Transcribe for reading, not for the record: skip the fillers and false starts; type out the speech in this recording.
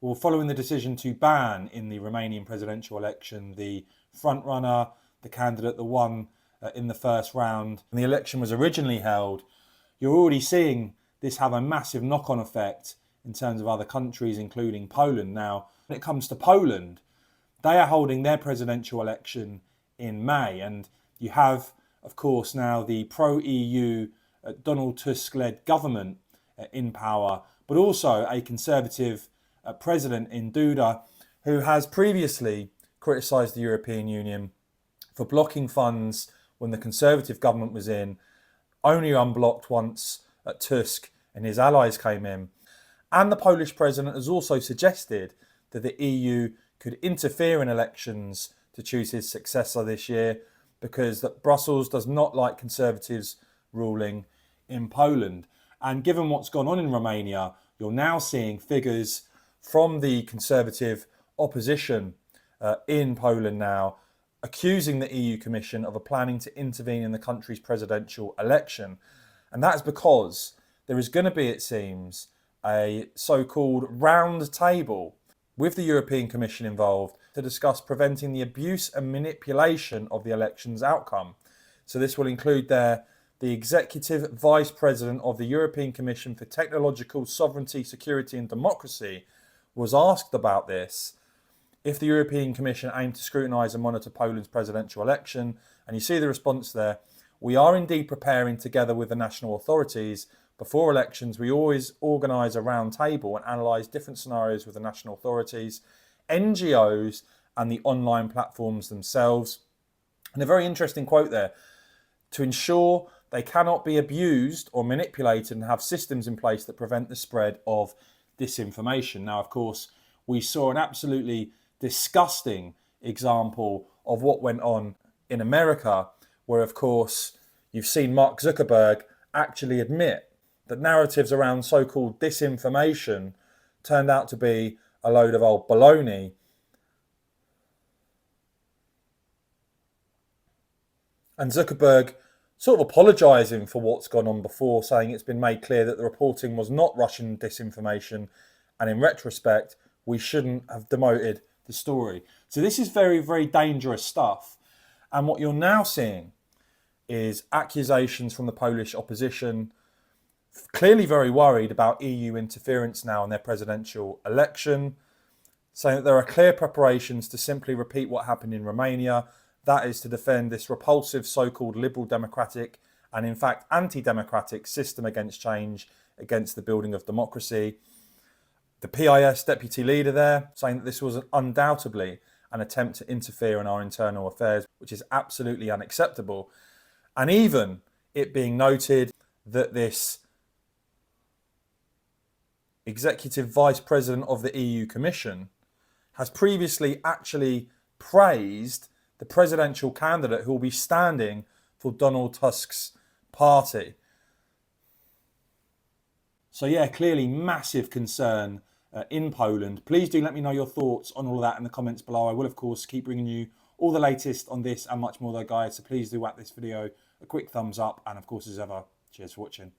Well, following the decision to ban in the Romanian presidential election the frontrunner, the candidate that won in the first round, and the election was originally held, you're already seeing this have a massive knock-on effect in terms of other countries, including Poland. Now, when it comes to Poland, they are holding their presidential election in May, and you have, of course, now the pro-EU Donald Tusk-led government in power, but also a conservative president in Duda, who has previously criticised the European Union for blocking funds when the conservative government was in, only unblocked once Tusk and his allies came in. And the Polish president has also suggested that the EU could interfere in elections to choose his successor this year, because that Brussels does not like conservatives ruling in Poland. And given what's gone on in Romania, you're now seeing figures from the conservative opposition in Poland now accusing the EU Commission of planning to intervene in the country's presidential election. And that's because there is going to be, it seems, a so-called round table with the European Commission involved to discuss preventing the abuse and manipulation of the election's outcome. So this will include the Executive Vice President of the European Commission for Technological Sovereignty, Security and Democracy was asked about this. If the European Commission aimed to scrutinise and monitor Poland's presidential election, and you see the response there, we are indeed preparing together with the national authorities. Before elections, we always organise a round table and analyse different scenarios with the national authorities, NGOs and the online platforms themselves. And a very interesting quote there, to ensure they cannot be abused or manipulated and have systems in place that prevent the spread of disinformation. Now, of course, we saw an absolutely disgusting example of what went on in America, where, of course, you've seen Mark Zuckerberg actually admit that narratives around so-called disinformation turned out to be a load of old baloney. And Zuckerberg sort of apologising for what's gone on before, saying it's been made clear that the reporting was not Russian disinformation, and in retrospect, we shouldn't have demoted the story. So this is very, very dangerous stuff. And what you're now seeing is accusations from the Polish opposition, clearly very worried about EU interference now in their presidential election, saying that there are clear preparations to simply repeat what happened in Romania. That is to defend this repulsive so-called liberal democratic and in fact anti-democratic system against change, against the building of democracy. The PIS deputy leader there saying that this was undoubtedly an attempt to interfere in our internal affairs, which is absolutely unacceptable. And even it being noted that this Executive Vice President of the EU Commission has previously actually praised the presidential candidate who will be standing for Donald Tusk's party. So yeah, clearly massive concern in Poland. Please do let me know your thoughts on all of that in the comments below. I will, of course, keep bringing you all the latest on this and much more though, guys. So please do whack this video a quick thumbs up. And of course, as ever, cheers for watching.